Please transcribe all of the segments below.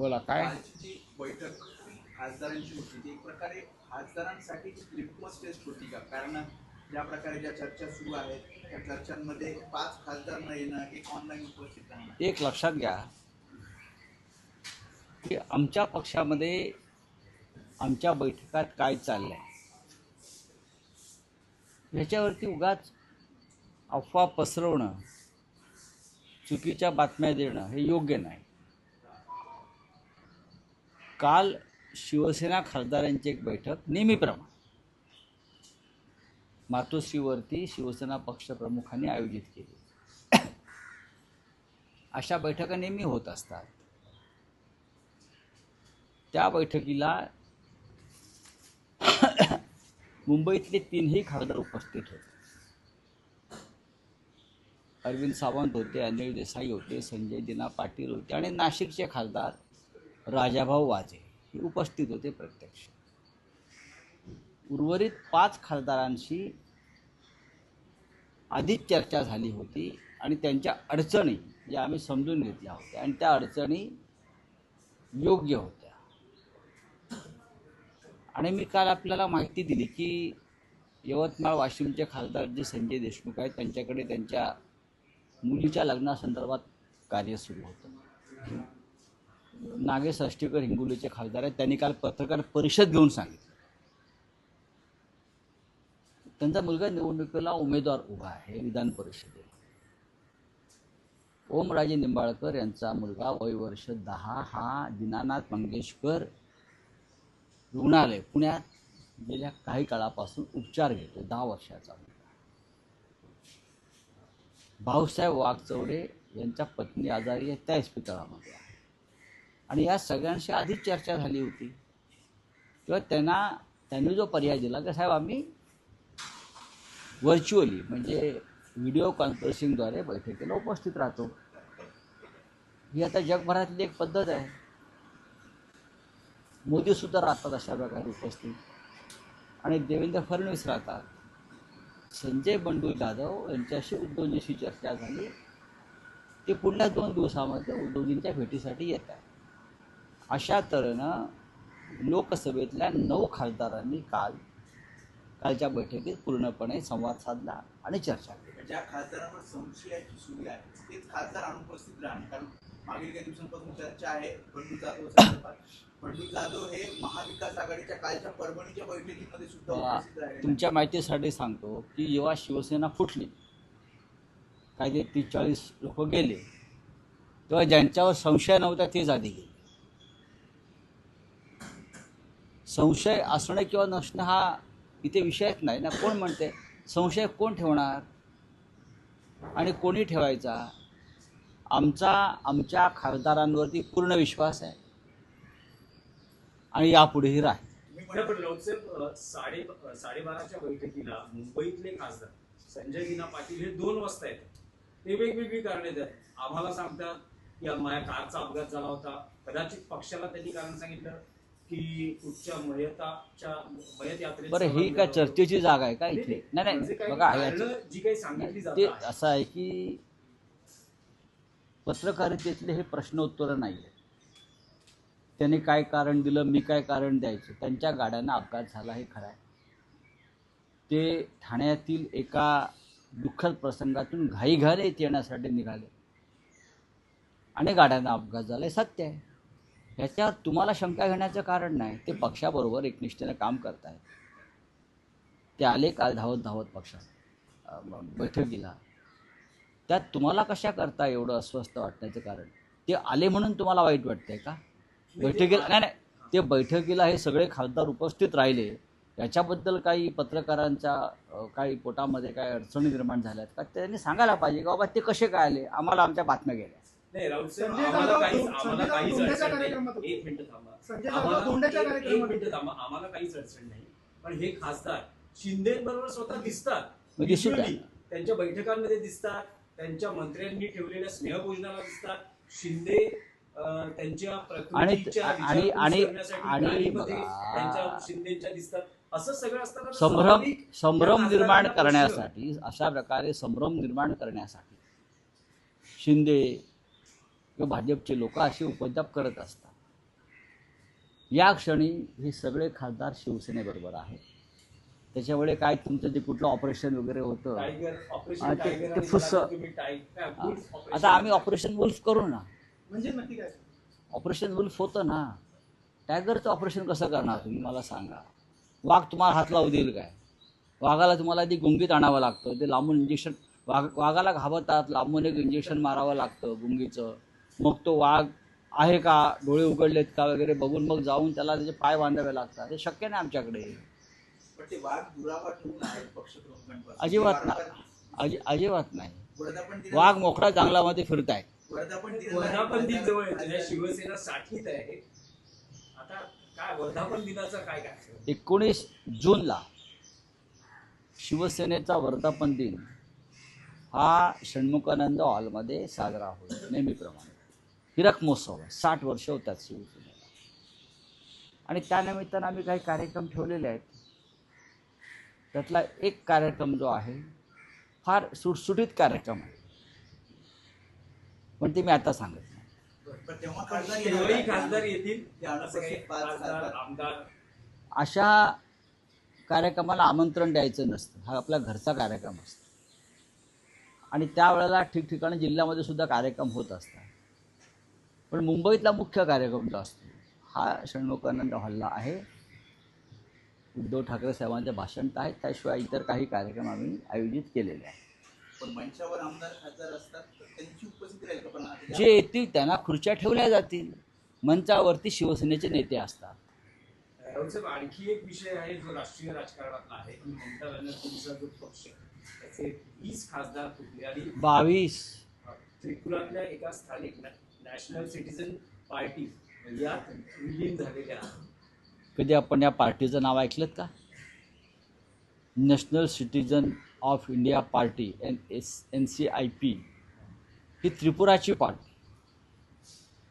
बोला काय आजची जी बैठक खासदारांची होती ती एक प्रकारे खासदारांसाठी लिटमस टेस्ट होती का? कारण ज्या प्रकारे ज्या चर्चा सुरू आहेत त्या चर्चांमध्ये 5 खासदार न येणं, एक ऑनलाईन उपस्थित राहणं. एक लक्षात घ्या की आमच्या पक्षामध्ये आमच्या बैठकात काय चाललंय ह्याच्यावरती उगाच अफवा पसरवणं, चुकीच्या बातम्या देणं हे योग्य नाही. काल शिवसेना खासदारांची एक बैठक नेहमीप्रमाणे मातोश्रीवरती शिवसेना पक्षप्रमुखांनी आयोजित केली. अशा बैठका नेहमी होत असतात. त्या बैठकीला मुंबईतले 3ही खासदार उपस्थित होते. अरविंद सावंत होते, अनिल देसाई होते, संजय दिना पाटील होते आणि नाशिकचे खासदार राजाभाऊ वाजे हे उपस्थित होते प्रत्यक्ष. उर्वरित 5 खासदारांशी आधीच चर्चा झाली होती आणि त्यांच्या अडचणी ज्या आम्ही समजून घेतल्या होत्या आणि त्या अडचणी योग्य होत्या. आणि मी काल आपल्याला माहिती दिली की यवतमाळ वाशिमचे खासदार जे संजय देशमुख आहेत त्यांच्याकडे त्यांच्या मुलीच्या लग्नासंदर्भात कार्य सुरू होतं. नागेश अष्टीकर हिंगोलीचे खासदार आहेत, त्यांनी काल पत्रकार परिषद घेऊन सांगितलं त्यांचा मुलगा निवडणुकीला उमेदवार उभा आहे विधान परिषदेत. ओमराजे निंबाळकर यांचा मुलगा वय वर्ष 10 हा दीनानाथ मंगेशकर रुग्णालय पुण्यात गेल्या काही काळापासून उपचार घेतो. 10 वर्षाचा मुलगा. भाऊसाहेब वाघचौरे यांच्या पत्नी आजारी आहे, त्या इस्पितळामध्ये आहे. आणि या सगळ्यांशी आधीच चर्चा झाली होती किंवा त्यांनी जो पर्याय दिला की साहेब आम्ही व्हर्च्युअली म्हणजे व्हिडिओ कॉन्फरन्सिंगद्वारे बैठकीला उपस्थित राहतो. ही आता जगभरातली एक पद्धत आहे. मोदीसुद्धा राहतात अशा प्रकारे उपस्थित आणि देवेंद्र फडणवीस राहतात. संजय बंडू जाधव यांच्याशी उद्धवजींशी चर्चा झाली. ते पुढल्या 2 दिवसामध्ये उद्धवजींच्या भेटीसाठी येत आहे. अशा तऱ्हेनं लोकसभेतल्या 9 खासदारांनी कालच्या बैठकीत पूर्णपणे संवाद साधला आणि चर्चा केली. ज्या खासदारांवर संशयाची सुरू आहे तेच खासदार अनुपस्थित राहणे. कारण मागील काही दिवसांपासून चर्चा आहे बंडू जाधव संदर्भात. बंडू जाधव हे महाविकास आघाडीच्या कालच्या परभणीच्या बैठकीमध्ये सुद्धा उपस्थित राहिले. तुमच्या माहितीसाठी सांगतो की जेव्हा शिवसेना फुटली काय ते 30-40 लोक गेले तेव्हा ज्यांच्यावर संशय नव्हता तेच आधी गेले. संशय असणं किंवा नसणं हा इथे विषयच नाही ना. कोण म्हणते संशय कोण ठेवणार आणि कोणी ठेवायचा? आमच्या खासदारांवरती पूर्ण विश्वास आहे आणि यापुढेही राहील. पण लोकसभा 12:30च्या बैठकीला मुंबईतले खासदार संजय दिना पाटील हे 2 वाजता येतात. ते वेगवेगळी कारणे देतात. आम्हाला सांगतात की माझ्या कारचा अपघात झाला होता. कदाचित पक्षाला त्यांनी कारण सांगितलं की कुठच्या मयत यात्रेत. बरं ही काय चर्चेची जागा आहे का इथे? नाही बघा जी काही सांगितली ते जातात असं आहे की पत्रकारितेतले हे प्रश्नोत्तर नाही आहे. त्यांनी काय कारण दिलं, मी काय कारण द्यायचं. त्यांच्या गाड्यांना अपघात झाला हे खरं आहे. ते ठाण्यातील एका दुःखद प्रसंगातून घाईघाईने येण्यासाठी निघाले आणि गाड्यांना अपघात झाला हे सत्य आहे. ह्याच्यावर तुम्हाला शंका घेण्याचं कारण नाही. ते पक्षाबरोबर एकनिष्ठेने काम करत आहेत. ते आले काल धावत पक्षात बैठकीला. त्यात तुम्हाला कशा करता एवढं अस्वस्थ वाटण्याचं कारण? ते आले म्हणून तुम्हाला वाईट वाटतंय का? बैठकीला नाही ते बैठकीला हे सगळे खासदार उपस्थित राहिले याच्याबद्दल काही पत्रकारांच्या काही पोटामध्ये काही अडचणी निर्माण झाल्यात का? त्यांनी सांगायला पाहिजे की बाबा ते कसे काय आले, आम्हाला आमच्या बातम्या गेल्या. नाही राऊत साहेब आम्हाला काहीच अडचण नाही. एक मिनिट थांबा. आम्हाला काहीच अडचण नाही. पण हे खासदार शिंदेबरोबर स्वतः दिसतात. त्यांच्या बैठकांमध्ये दिसतात. त्यांच्या मंत्र्यांनी ठेवलेल्या स्नेहभोजनाला दिसतात. शिंदे त्यांच्या प्रकृतीच्या शिंदेच्या दिसतात. असं सगळं असताना संभ्रम निर्माण करण्यासाठी अशा प्रकारे संभ्रम निर्माण करण्यासाठी शिंदे किंवा भाजपचे लोक असे उपद्व्याप करत असतात. या क्षणी हे सगळे खासदार शिवसेनेबरोबर आहेत. त्याच्यामुळे काय तुमचं जे कुठलं ऑपरेशन वगैरे होतं टायगर हा, ऑपरेशन ते- टायगर ते आणि फुस- मला तुम्ही काय बुल्स ऑपरेशन आता आम्ही ऑपरेशन वुल्फ करू ना. म्हणजे नक्की काय? ऑपरेशन वुल्फ होतं ना. टायगरचं ऑपरेशन कसं करणार तुम्ही मला सांगा. वाघ तुम्हाला हात लावू देईल काय? वाघाला तुम्हाला ती गुंगीत आणावं लागतं, ते लांबून इंजेक्शन. वाघाला घाबरतात, लांबून एक इंजेक्शन मारावं लागतं गुंगीचं. मग तो वाघ आहे का, डोळे उघडलेत का वगैरे बघून मग जाऊन त्याला त्याचे पाय बांधावे लागतात. हे शक्य नाही आमच्याकडे. पण ते वाघ दुरावा ठेवून आहेत पक्षप्रमुखांपासून. अजिबात नाही, अजिबात नाही. वर्धापन वाघ मोकळा जंगलामध्ये फिरताय. वर्धापन दिन जवळ येतो, या शिवसेना साठीत आहे. आता काय वर्धापन दिनाचं काय काय 19 जूनला शिवसेनेचा वर्धापन दिन हा षण्मुखानंद हॉलमध्ये साजरा होईल नेहमीप्रमाणे. हिरक महोत्सव आहे. 60 वर्ष होतात शिवसेनेला. आणि त्यानिमित्तानं आम्ही काही कार्यक्रम ठेवलेले आहेत. त्यातला एक कार्यक्रम जो आहे फार सुटसुटीत कार्यक्रम आहे, पण ते मी आता सांगत नाही. पण तेव्हा केवळही खासदार येतील त्यावेळेस असं काही पाच खासदार खासदार. आमदार अशा कार्यक्रमाला आमंत्रण द्यायचं नसतं. हा आपला घरचा कार्यक्रम असतो. आणि त्यावेळेला ठिकठिकाणी जिल्ह्यामध्ये सुद्धा कार्यक्रम होत असतात. पण मुंबईतला मुख्य कार्यक्रम जो असतो हा षण्मुखानंद हॉलला आहे. उद्धव ठाकरे साहेबांचे भाषण तर आहेत, त्याशिवाय इतर काही कार्यक्रम आम्ही आयोजित केलेले आहेत. पण मंचावर आमदार खासदार असतात तर त्यांची उपस्थिती राहील का? पण आता जे येतील त्यांना खुर्च्या ठेवल्या जातील. मंचावरती शिवसेनेचे नेते असतात. राहुल साहेब, आणखी एक विषय आहे जो राष्ट्रीय राजकारणातला आहे की ममता बॅनर्जींचा जो पक्ष त्याचे 20 खासदार फुटले आणि 22 त्रिपुरातल्या एका स्थानिक नॅशनल सिटीजन पार्टी यात विलीन झालेल्या आहेत. कधी आपण या पार्टीचं नाव ऐकलं का? National Citizen of India party NCIP ही त्रिपुराची पार्टी.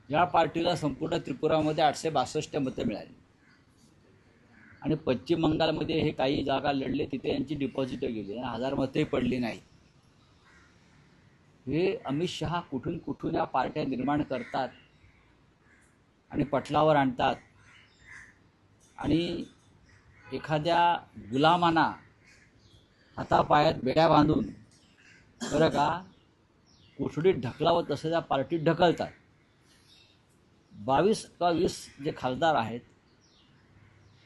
या पार्टीला संपूर्ण त्रिपुरामध्ये 862 मतं मिळाली. आणि पश्चिम बंगालमध्ये हे काही जागा लढले, तिथे यांची डिपॉझिटं गेली, 1000 मतंही पडली नाही. हे अमित शहा कुठून कुठून या पार्ट्या निर्माण करतात आणि पटलावर आणतात. आणि एखाद्या गुलामांना हातापायात बेड्या बांधून बरं का कोठडीत ढकलावं तसं त्या पार्टीत ढकलतात. 22 का 20 जे खासदार आहेत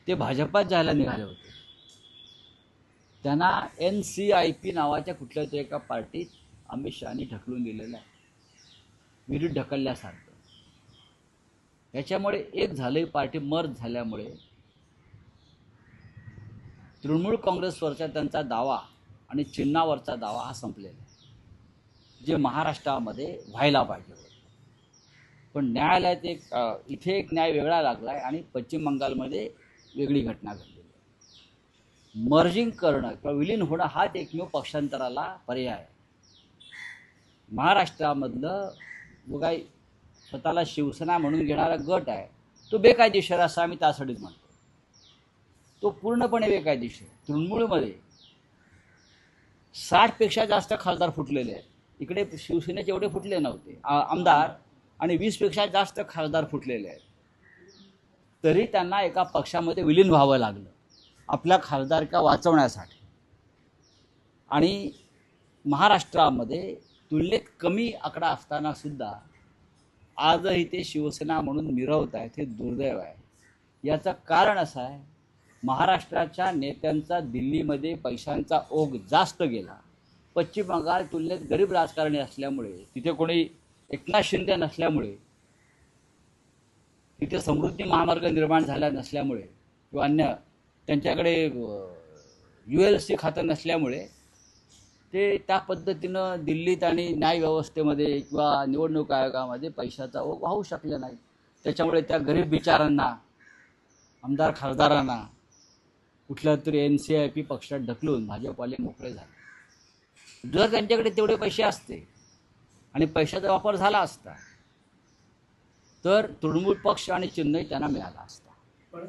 ते भाजपात जायला निघाले होते. त्यांना NCIP नावाच्या कुठल्या तरी एका पार्टीत अमित शहानी ढकलून दिलेलं आहे, विरुद्ध ढकलल्यासारखं. याच्यामुळे एक झालं, पार्टी मर्ज झाल्यामुळे तृणमूल काँग्रेसवरचा त्यांचा दावा आणि चिन्हावरचा दावा हा संपलेला आहे, जे महाराष्ट्रामध्ये व्हायला पाहिजे होतं. पण न्यायालयात इथे एक न्याय वेगळा लागला आहे आणि पश्चिम बंगालमध्ये वेगळी घटना घडलेली आहे. मर्जिंग करणं किंवा विलीन होणं हाच एकमेव पक्षांतराला पर्याय आहे. महाराष्ट्रामधलं जो काही स्वतःला शिवसेना म्हणून घेणारा गट आहे तो बेकायदेशीर असं आम्ही त्यासाठीच म्हणतो. तो पूर्णपणे बेकायदेशीर. तृणमूलमध्ये 60पेक्षा जास्त खासदार फुटलेले आहेत. इकडे शिवसेनेचे एवढे फुटले नव्हते आमदार, आणि 20पेक्षा जास्त खासदार फुटलेले आहेत. तरी त्यांना एका पक्षामध्ये विलीन व्हावं लागलं आपल्या खासदारका वाचवण्यासाठी. आणि महाराष्ट्रामध्ये तुलनेत कमी आकडा असताना सुद्धा आजही ते शिवसेना म्हणून मिरवत आहेत. हे दुर्दैव आहे. याचं कारण असं आहे, महाराष्ट्राच्या नेत्यांचा दिल्लीमध्ये पैशांचा ओघ जास्त गेला. पश्चिम बंगाल तुलनेत गरीब राजकारणी असल्यामुळे, तिथे कोणी एकनाथ शिंदे नसल्यामुळे, तिथे समृद्धी महामार्ग निर्माण झाला नसल्यामुळे किंवा अन्य त्यांच्याकडे ULC खातं नसल्यामुळे ते त्या पद्धतीनं दिल्लीत आणि न्यायव्यवस्थेमध्ये किंवा निवडणूक आयोगामध्ये पैशाचा ओघ वाहू शकले नाही. त्याच्यामुळे त्या गरीब बिचारांना, आमदार खासदारांना कुठल्या तरी NCIP पक्षात ढकलून भाजपवाले मोकळे झाले. जर त्यांच्याकडे तेवढे पैसे असते आणि पैशाचा वापर झाला असता तर तृणमूल पक्ष आणि चिन्हही त्यांना मिळाला असता. पण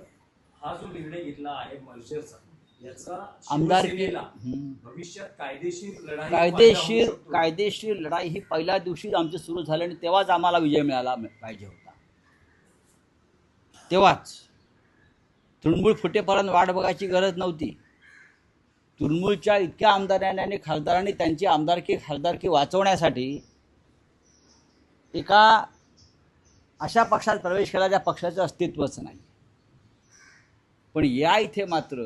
हा जो निर्णय घेतला आहे मर्जरचा, याचा आमदारकी शिवसेनेला भविष्यात कायदेशीर लढाई कायदेशीर लढाई ही पहिल्या दिवशीच आमची सुरू झाली आणि तेव्हाच आम्हाला विजय मिळाला पाहिजे होता. तेव्हाच तृणमूल फुटेपर्यंत वाट बघायची गरज नव्हती. तृणमूलच्या इतक्या आमदारांनी आणि खासदारांनी त्यांची खासदारकी वाचवण्यासाठी एका अशा पक्षात प्रवेश केला ज्या पक्षाचं अस्तित्वच नाही. पण या इथे मात्र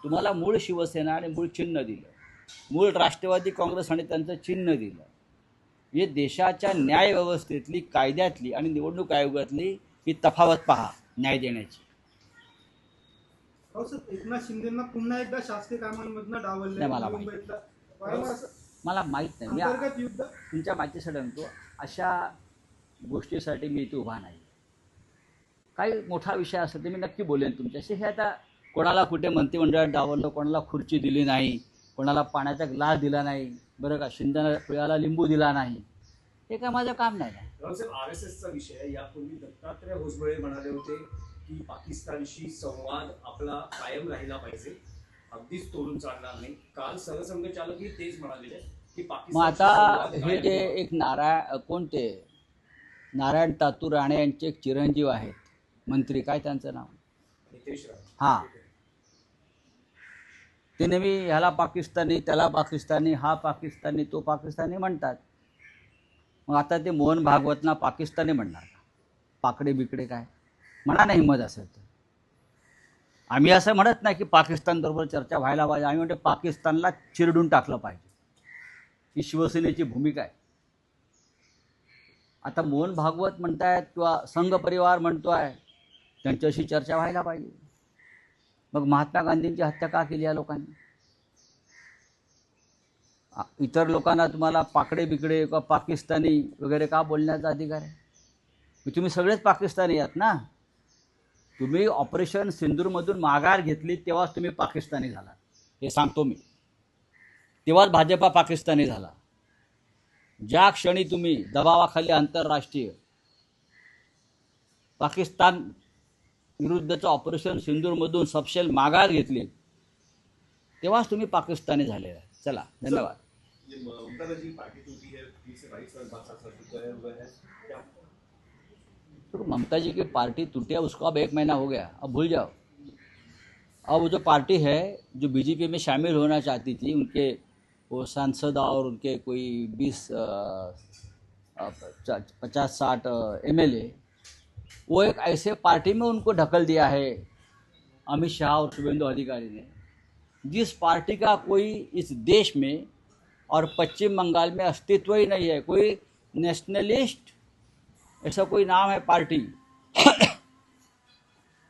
तुम्हाला मूळ शिवसेना आणि मूळ चिन्ह दिलं, मूळ राष्ट्रवादी काँग्रेस आणि त्यांचं चिन्ह दिलं. हे देशाच्या न्यायव्यवस्थेतली, कायद्यातली आणि निवडणूक आयोगातली ही तफावत पहा न्याय देण्याची. हो सर, एकनाथ शिंदेंना पुन्हा एकदा शासकीय कामांमधनं डावलले. नाही, मला माहित. मुंबईतलं वारंवार असं मला माहीत नाही. मी अंतर्गत युद्ध. तुमच्या माहितीसाठी म्हणतो, अशा गोष्टीसाठी मी इथे उभा नाही. काही मोठा विषय असेल तर मी नक्की बोलेन तुमच्याशी. हे आता कोणाला कुठे मंत्रिमंडळात डावललं, कोणाला खुर्ची दिली नाही, कोणाला पाण्याचा ग्लास दिला नाही, बरं का, शिंदेला पिळाला लिंबू दिला नाही, हे काय माझं काम नाही ना. RSSचा विषय आहे. यापूर्वी दत्तात्रय होसबळे म्हणाले होते की पाकिस्तानशी संवाद आपला कायम राहिला पाहिजे, अगदीच तोडून चालणार नाही. काल सरसंघचालकही तेच म्हणाले की मग पाकिस्तान आता हे जे एक नारायण तातू राणे यांचे एक चिरंजीव आहेत मंत्री, काय त्यांचं नाव, नितेश राणे, हां, ते नेहमी ह्याला पाकिस्तानी, त्याला पाकिस्तानी, हा पाकिस्तानी, तो पाकिस्तानी म्हणतात. मग आता ते मोहन भागवतना पाकिस्तानी म्हणणार का? पाकडे बिकडे काय म्हणा, नाही हिंमत असेल तर. आम्ही असं म्हणत नाही की पाकिस्तानबरोबर चर्चा व्हायला पाहिजे, आम्ही म्हणतो पाकिस्तानला चिरडून टाकलं पाहिजे, ही शिवसेनेची भूमिका आहे. आता मोहन भागवत म्हणतायत किंवा संघ परिवार म्हणतोय, त्यांच्याशी चर्चा व्हायला पाहिजे. मग महात्मा गांधींची हत्या का केली या लोकांनी? इतर लोकांना तुम्हाला पाकडे बिकडे किंवा पाकिस्तानी वगैरे का बोलण्याचा अधिकार आहे? तुम्ही सगळेच पाकिस्तानी आहात ना. तुम्ही ऑपरेशन सिंदूरमधून माघार घेतली तेव्हाच तुम्ही पाकिस्तानी झाला, हे सांगतो मी. तेव्हाच भाजपा पाकिस्तानी झाला. ज्या क्षणी तुम्ही दबावाखाली आंतरराष्ट्रीय पाकिस्तान विरुद्धचं ऑपरेशन सिंदूरमधून सपशेल माघार घेतली तेव्हाच तुम्ही पाकिस्तानी झालेला आहे. चला, धन्यवाद. तो ममता जी की पार्टी टूटी है, उसको अब 1 महीना हो गया, अब भूल जाओ. अब वो जो पार्टी है जो बीजेपी में शामिल होना चाहती थी, उनके वो सांसद और उनके कोई 50-60 MLA, वो एक ऐसे पार्टी में उनको ढकल दिया है अमित शाह और शुभेंदु अधिकारी ने, जिस पार्टी का कोई इस देश में और पश्चिम बंगाल में अस्तित्व ही नहीं है. कोई नेशनलिस्ट ऐसा कोई नाम है पार्टी,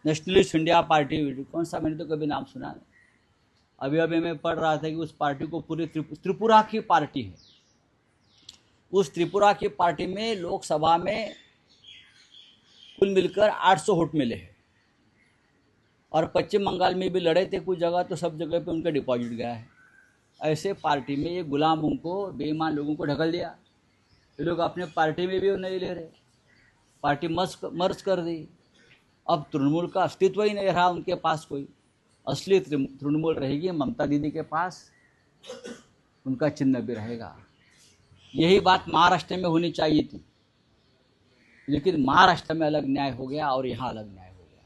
नेशनलिस्ट इंडिया पार्टी, कौन सा, मैंने तो कभी नाम सुना नहीं. अभी मैं पढ़ रहा था कि उस पार्टी को पूरी त्रिपुरा की पार्टी है. उस त्रिपुरा की पार्टी में लोकसभा में कुल मिलकर 800 वोट मिले हैं, और पश्चिम बंगाल में भी लड़े थे कुछ जगह, तो सब जगह पे उनका डिपॉजिट गया है. ऐसे पार्टी में ये गुलामों को, बेईमान लोगों को ढकल दिया. ये लोग अपने पार्टी में भी नहीं ले रहे, पार्टी मर्ज कर दी. अब तृणमूल का अस्तित्व ही नहीं रहा उनके पास. कोई असली तृणमूल रहेगी ममता दीदी के पास, उनका चिन्ह भी रहेगा. यही बात महाराष्ट्र में होनी चाहिए थी, लेकिन महाराष्ट्र में अलग न्याय हो गया और यहाँ अलग न्याय हो गया.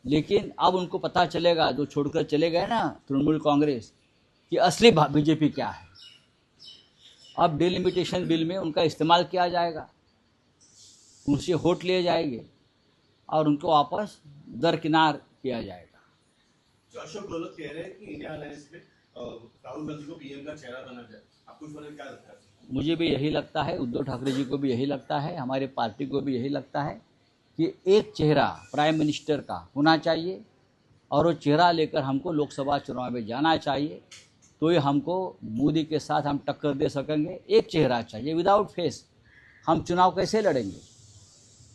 लेकिन अब उनको पता चलेगा, जो छोड़कर चले गए ना तृणमूल कांग्रेस, कि असली बीजेपी क्या है. अब डिलिमिटेशन बिल में उनका इस्तेमाल किया जाएगा, उनसे वोट लिए जाएंगे और उनको वापस दरकिनार किया जाएगा. जो अशोक गहलोत कह रहे हैं कि इंडिया अलायंस में राहुल गांधी को पीएम का चेहरा बना जाए, आपको इस बारे में क्या लगता है? मुझे भी यही लगता है, उद्धव ठाकरे जी को भी यही लगता है, हमारे पार्टी को भी यही लगता है कि एक चेहरा प्राइम मिनिस्टर का होना चाहिए, और वो चेहरा लेकर हमको लोकसभा चुनाव में जाना चाहिए. तो ये हमको मोदी के साथ हम टक्कर दे सकेंगे. एक चेहरा चाहिए, विदाउट फेस हम चुनाव कैसे लड़ेंगे?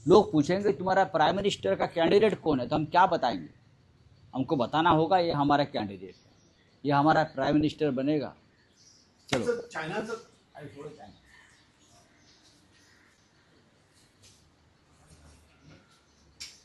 लोग पूछेंगे तुम्हारा प्राइम मिनिस्टर का कैंडिडेट कौन है, तो हम क्या बताएंगे? हमको बताना होगा ये हमारा कैंडिडेट है, ये हमारा प्राइम मिनिस्टर बनेगा. चलो, चाइना